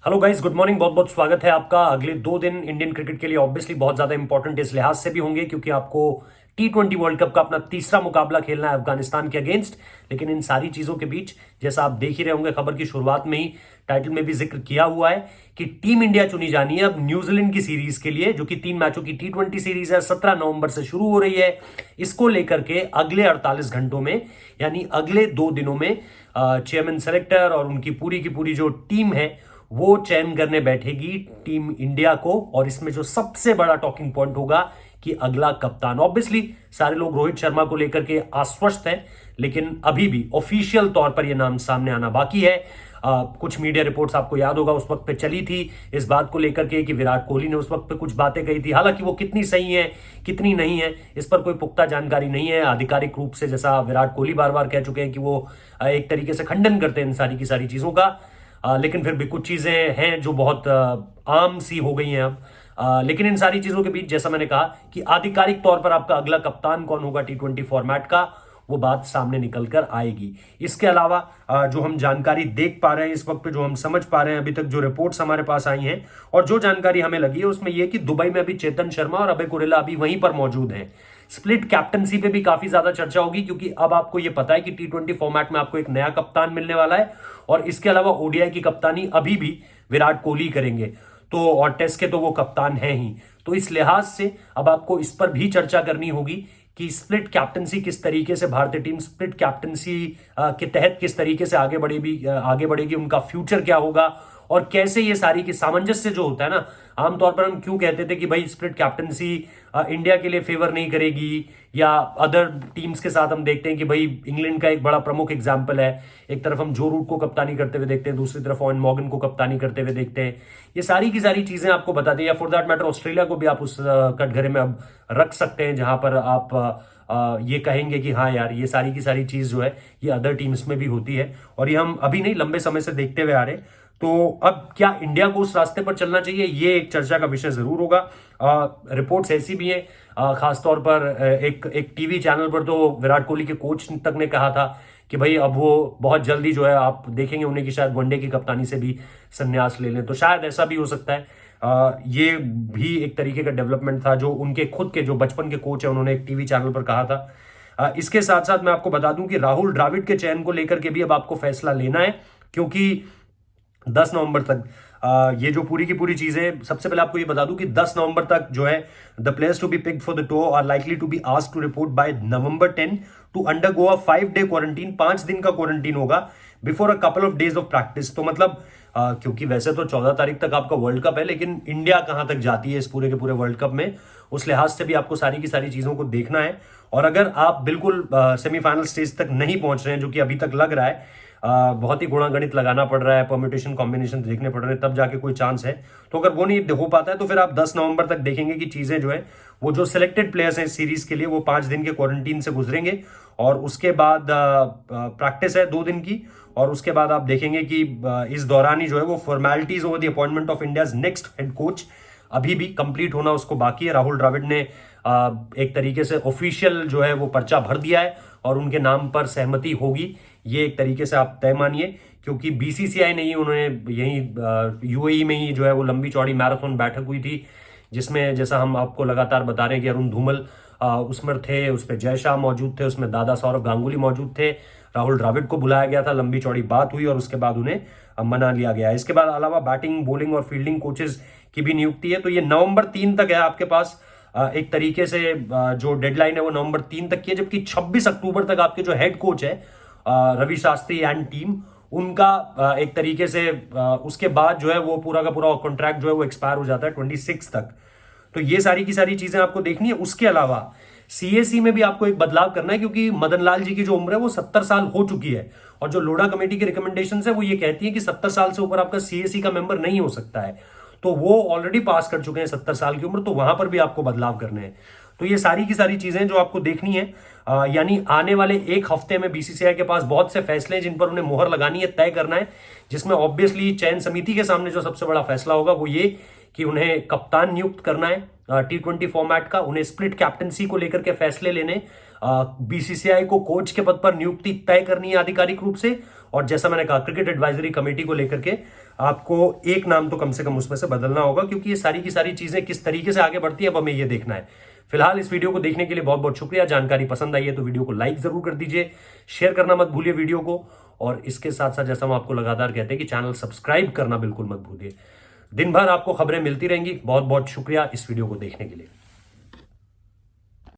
Hello guys, good morning. बहुत बहुत स्वागत है आपका। अगले 2 दिन इंडियन क्रिकेट के लिए ऑब्वियसली बहुत ज्यादा इंपॉर्टेंट इस लिहाज से भी होंगे क्योंकि आपको T20 वर्ल्ड कप का अपना तीसरा मुकाबला खेलना है अफगानिस्तान के अगेंस्ट। लेकिन इन सारी चीजों के बीच, जैसा आप देख ही रहे होंगे, खबर की शुरुआत में ही टाइटल में भी जिक्र किया हुआ है कि टीम इंडिया चुनी जानी है अब न्यूजीलैंड की सीरीज के लिए, जो कि 3 मैचों की T20 सीरीज है। 17 नवंबर से शुरू हो रही है। इसको लेकर के अगले 48 घंटों में, यानी अगले 2 दिनों में चेयरमैन सेलेक्टर और उनकी पूरी की पूरी जो टीम है वो चयन करने बैठेगी टीम इंडिया को। और इसमें जो सबसे बड़ा टॉकिंग पॉइंट होगा कि अगला कप्तान। ऑब्वियसली सारे लोग रोहित शर्मा को लेकर के आश्वस्त हैं, लेकिन अभी भी ऑफिशियल तौर पर यह नाम सामने आना बाकी है। कुछ मीडिया रिपोर्ट्स आपको याद होगा उस वक्त पे चली थी इस बात को लेकर के कि विराट कोहली ने उस वक्त पे कुछ बातें कही थी। हालांकि वो कितनी सही है कितनी नहीं है इस पर कोई पुख्ता जानकारी नहीं है आधिकारिक रूप से, जैसा विराट कोहली बार बार कह चुके हैं कि वो एक तरीके से खंडन करते हैं इन सारी की सारी चीजों का। लेकिन फिर भी कुछ चीजें हैं जो बहुत आम सी हो गई हैं अब। लेकिन इन सारी चीजों के बीच, जैसा मैंने कहा कि आधिकारिक तौर पर आपका अगला कप्तान कौन होगा T20 फॉर्मेट का, वो बात सामने निकल कर आएगी। इसके अलावा जो हम जानकारी देख पा रहे हैं इस वक्त पे, जो हम समझ पा रहे हैं अभी तक, जो रिपोर्ट्स हमारे पास आई हैं और जो जानकारी हमें लगी है उसमें यह कि दुबई में अभी चेतन शर्मा और अभय कुरेला अभी वहीं पर मौजूद हैं। स्प्लिट कैप्टनसी पे भी काफी ज्यादा चर्चा होगी क्योंकि अब आपको यह पता है कि T20 फॉर्मेट में आपको एक नया कप्तान मिलने वाला है और इसके अलावा ओडीआई की कप्तानी अभी भी विराट कोहली करेंगे। तो और टेस्ट के तो वो कप्तान है ही। तो इस लिहाज से अब आपको इस पर भी चर्चा करनी होगी कि स्प्लिट कैप्टनसी किस तरीके से भारतीय टीम स्प्लिट कैप्टनसी के तहत किस तरीके से आगे बढ़ेगी, उनका फ्यूचर क्या होगा और कैसे ये सारी की सामंजस्य जो होता है ना। आमतौर पर हम क्यों कहते थे कि भाई स्प्लिट कैप्टनसी इंडिया के लिए फेवर नहीं करेगी, या अदर टीम्स के साथ हम देखते हैं कि भाई इंग्लैंड का एक बड़ा प्रमुख एग्जाम्पल है। एक तरफ हम जो रूट को कप्तानी करते हुए देखते हैं, दूसरी तरफ ऑन मॉर्गन को कप्तानी करते हुए देखते हैं। ये सारी की सारी चीजें आपको बताते हैं, या फॉर दैट मैटर ऑस्ट्रेलिया को भी आप उस कटघरे में अब रख सकते हैं जहां पर आप ये कहेंगे कि हाँ यार, ये सारी की सारी चीज जो है ये अदर टीम्स में भी होती है और ये हम अभी नहीं लंबे समय से देखते हुए आ रहे हैं। तो अब क्या इंडिया को उस रास्ते पर चलना चाहिए, ये एक चर्चा का विषय जरूर होगा। रिपोर्ट्स ऐसी भी हैं, खासतौर पर एक टीवी चैनल पर तो विराट कोहली के कोच तक ने कहा था कि भाई अब वो बहुत जल्दी जो है आप देखेंगे उन्हें कि शायद वनडे की कप्तानी से भी संन्यास ले लें। तो शायद ऐसा भी हो सकता है। ये भी एक तरीके का डेवलपमेंट था जो उनके खुद के जो बचपन के कोच है उन्होंने एक टीवी चैनल पर कहा था। इसके साथ साथ मैं आपको बता दूं कि राहुल द्रविड़ के चयन को लेकर के भी अब आपको फैसला लेना है क्योंकि 10 नवंबर तक ये जो पूरी की पूरी चीजें, सबसे पहले आपको ये बता दूं कि 10 नवंबर तक जो है the players to be picked for the tour are likely to be asked to report by November 10 to undergo a 5-day quarantine. 5 दिन का क्वारंटीन होगा before a couple of days of practice. तो मतलब क्योंकि वैसे तो 14 तारीख तक आपका वर्ल्ड कप है, लेकिन इंडिया कहां तक जाती है इस पूरे के पूरे वर्ल्ड कप में, उस लिहाज से भी आपको सारी की सारी चीजों को देखना है। और अगर आप बिल्कुल सेमीफाइनल स्टेज तक नहीं पहुंच रहे हैं, जो कि अभी तक लग रहा है, बहुत ही गुणागणित लगाना पड़ रहा है, परम्यूटेशन कॉम्बिनेशन देखने पड़ रहे हैं, तब जाके कोई चांस है। तो अगर वो नहीं हो पाता है तो फिर आप 10 नवंबर तक देखेंगे कि चीजें जो है वो जो सिलेक्टेड प्लेयर्स हैं इस सीरीज के लिए वो 5 दिन के क्वारंटीन से गुजरेंगे और उसके बाद प्रैक्टिस है 2 दिन की। और उसके बाद आप देखेंगे कि इस दौरान ही जो है वो formalities over the appointment of India's next head coach अभी भी कंप्लीट होना उसको बाकी है। राहुल द्रविड़ ने एक तरीके से ऑफिशियल जो है वो पर्चा भर दिया है और उनके नाम पर सहमति होगी, ये एक तरीके से आप तय मानिए। क्योंकि बीसीसीआई ने ही, उन्होंने यही यूएई में ही जो है वो लंबी चौड़ी मैराथन बैठक हुई थी जिसमें, जैसा हम आपको लगातार बता रहे हैं कि अरुण धूमल उसमें थे, उस पर जय शाह मौजूद थे, उसमें दादा सौरव गांगुली मौजूद थे, राहुल द्रविड़ को बुलाया गया था, लंबी चौड़ी बात हुई और उसके बाद उन्हें मना लिया गया। इसके बाद अलावा बैटिंग, बॉलिंग और फील्डिंग कोचेज की भी नियुक्ति है। तो ये नवंबर 3 तक है आपके पास। एक तरीके से जो डेडलाइन है वो नवंबर 3 तक की है, जबकि 26 अक्टूबर तक आपके जो हेड कोच है रवि शास्त्री एंड टीम, उनका एक तरीके से उसके बाद जो है वो पूरा का पूरा कॉन्ट्रैक्ट जो है वो एक्सपायर हो जाता है 26 तक। तो ये सारी की सारी चीजें आपको देखनी है। उसके अलावा सीएसी में भी आपको एक बदलाव करना है क्योंकि मदन लाल जी की जो उम्र है वो 70 साल हो चुकी है और जो लोढ़ा कमेटी की रिकमेंडेशन है वो ये कहती है कि 70 साल से ऊपर आपका सीएसी का मेंबर नहीं हो सकता है। तो वो ऑलरेडी पास कर चुके हैं 70 साल की उम्र, तो वहां पर भी आपको बदलाव करने हैं। तो ये सारी की सारी चीजें जो आपको देखनी है, यानी आने वाले एक हफ्ते में बीसीसीआई के पास बहुत से फैसले हैं जिन पर उन्हें मोहर लगानी है, तय करना है, जिसमें ऑब्वियसली चयन समिति के सामने जो सबसे बड़ा फैसला होगा वो ये कि उन्हें कप्तान नियुक्त करना है T20 फॉर्मेट का, उन्हें स्प्लिट कैप्टनसी को लेकर के फैसले लेने, बीसीसीआई को कोच के पद पर नियुक्ति तय करनी है आधिकारिक रूप से, और जैसा मैंने कहा क्रिकेट एडवाइजरी कमेटी को लेकर के आपको एक नाम तो कम से कम उसमें से बदलना होगा, क्योंकि ये सारी की सारी चीजें किस तरीके से आगे बढ़ती है अब हमें ये देखना है। फिलहाल इस वीडियो को देखने के लिए बहुत बहुत शुक्रिया। जानकारी पसंद आई है तो वीडियो को लाइक जरूर कर दीजिए, शेयर करना मत भूलिए वीडियो को, और इसके साथ साथ जैसा हम आपको लगातार कहते हैं कि चैनल सब्सक्राइब करना बिल्कुल मत भूलिए। दिन भर आपको खबरें मिलती रहेंगी। बहुत बहुत शुक्रिया इस वीडियो को देखने के लिए।